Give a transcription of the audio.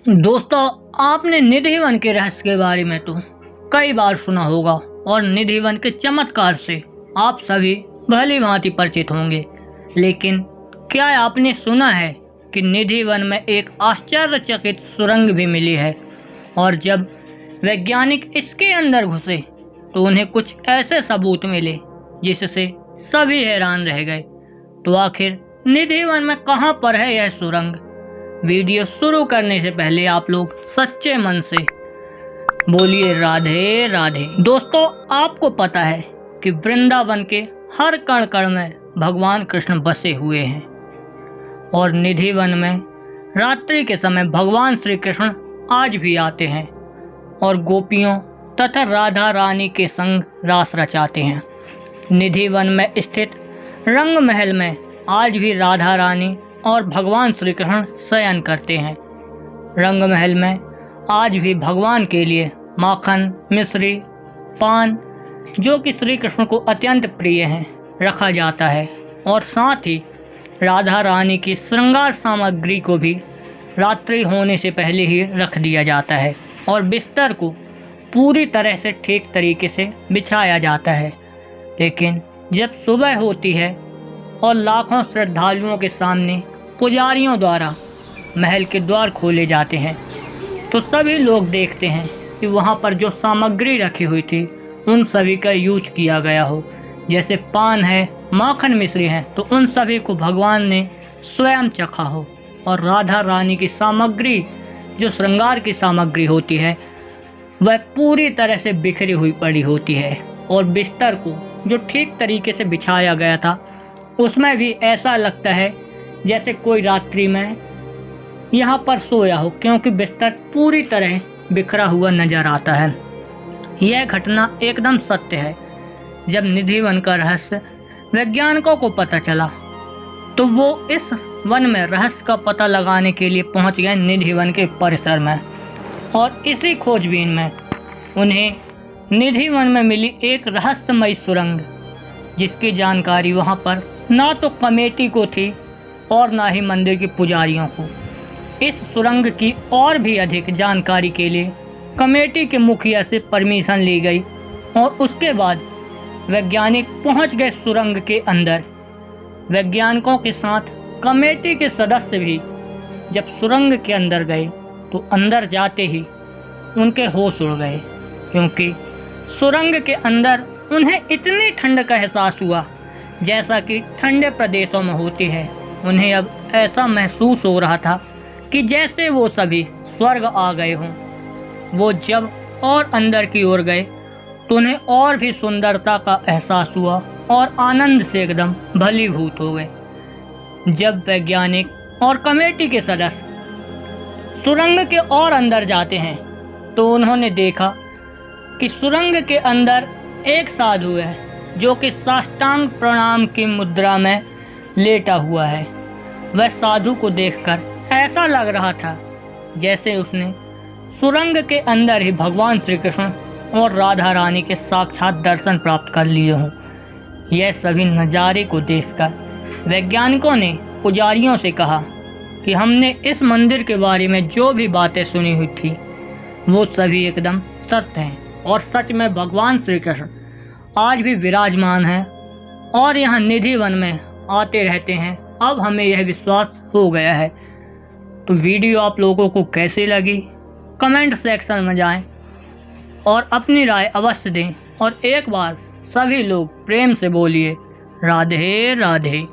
दोस्तों, आपने निधि वन के रहस्य के बारे में तो कई बार सुना होगा और निधि वन के चमत्कार से आप सभी भली भांति परिचित होंगे। लेकिन क्या आपने सुना है कि निधि वन में एक आश्चर्यचकित सुरंग भी मिली है? और जब वैज्ञानिक इसके अंदर घुसे तो उन्हें कुछ ऐसे सबूत मिले जिससे सभी हैरान रह गए। तो आखिर निधि वन में कहां पर है यह सुरंग? वीडियो शुरू करने से पहले आप लोग सच्चे मन से बोलिए राधे राधे। दोस्तों, आपको पता है कि वृंदावन के हर कण कण में भगवान कृष्ण बसे हुए हैं और निधि वन में रात्रि के समय भगवान श्री कृष्ण आज भी आते हैं और गोपियों तथा राधा रानी के संग रास रचाते हैं। निधि वन में स्थित रंग महल में आज भी राधा रानी और भगवान श्री कृष्ण शयन करते हैं। रंग महल में आज भी भगवान के लिए माखन, मिश्री, पान जो कि श्री कृष्ण को अत्यंत प्रिय हैं रखा जाता है और साथ ही राधा रानी की श्रृंगार सामग्री को भी रात्रि होने से पहले ही रख दिया जाता है और बिस्तर को पूरी तरह से ठीक तरीके से बिछाया जाता है। लेकिन जब सुबह होती है और लाखों श्रद्धालुओं के सामने पुजारियों द्वारा महल के द्वार खोले जाते हैं तो सभी लोग देखते हैं कि वहाँ पर जो सामग्री रखी हुई थी उन सभी का यूज किया गया हो। जैसे पान है, माखन, मिश्री है, तो उन सभी को भगवान ने स्वयं चखा हो और राधा रानी की सामग्री जो श्रृंगार की सामग्री होती है वह पूरी तरह से बिखरी हुई पड़ी होती है और बिस्तर को जो ठीक तरीके से बिछाया गया था उसमें भी ऐसा लगता है जैसे कोई रात्रि में यहाँ पर सोया हो, क्योंकि बिस्तर पूरी तरह बिखरा हुआ नजर आता है। यह घटना एकदम सत्य है। जब निधि वन का रहस्य वैज्ञानिकों को पता चला तो वो इस वन में रहस्य का पता लगाने के लिए पहुंच गए निधि वन के परिसर में और इसी खोजबीन में उन्हें निधि वन में मिली एक रहस्यमयी सुरंग जिसकी जानकारी वहां पर ना तो कमेटी को थी और ना ही मंदिर के पुजारियों को। इस सुरंग की और भी अधिक जानकारी के लिए कमेटी के मुखिया से परमिशन ली गई और उसके बाद वैज्ञानिक पहुंच गए सुरंग के अंदर। वैज्ञानिकों के साथ कमेटी के सदस्य भी जब सुरंग के अंदर गए तो अंदर जाते ही उनके होश उड़ गए, क्योंकि सुरंग के अंदर उन्हें इतनी ठंड का एहसास हुआ जैसा कि ठंडे प्रदेशों में होती है। उन्हें अब ऐसा महसूस हो रहा था कि जैसे वो सभी स्वर्ग आ गए हों। वो जब और अंदर की ओर गए तो उन्हें और भी सुंदरता का एहसास हुआ और आनंद से एकदम भलीभूत हो गए। जब वैज्ञानिक और कमेटी के सदस्य सुरंग के और अंदर जाते हैं तो उन्होंने देखा कि सुरंग के अंदर एक साधु है जो कि साष्टांग प्रणाम की मुद्रा में लेटा हुआ है। वह साधु को देखकर ऐसा लग रहा था जैसे उसने सुरंग के अंदर ही भगवान श्री कृष्ण और राधा रानी के साक्षात दर्शन प्राप्त कर लिए हों। यह सभी नज़ारे को देखकर वैज्ञानिकों ने पुजारियों से कहा कि हमने इस मंदिर के बारे में जो भी बातें सुनी हुई थी वो सभी एकदम सत्य हैं और सच में भगवान श्री कृष्ण आज भी विराजमान हैं और यहाँ निधि वन में आते रहते हैं। अब हमें यह विश्वास हो गया है। तो वीडियो आप लोगों को कैसी लगी कमेंट सेक्शन में जाएं और अपनी राय अवश्य दें और एक बार सभी लोग प्रेम से बोलिए राधे राधे।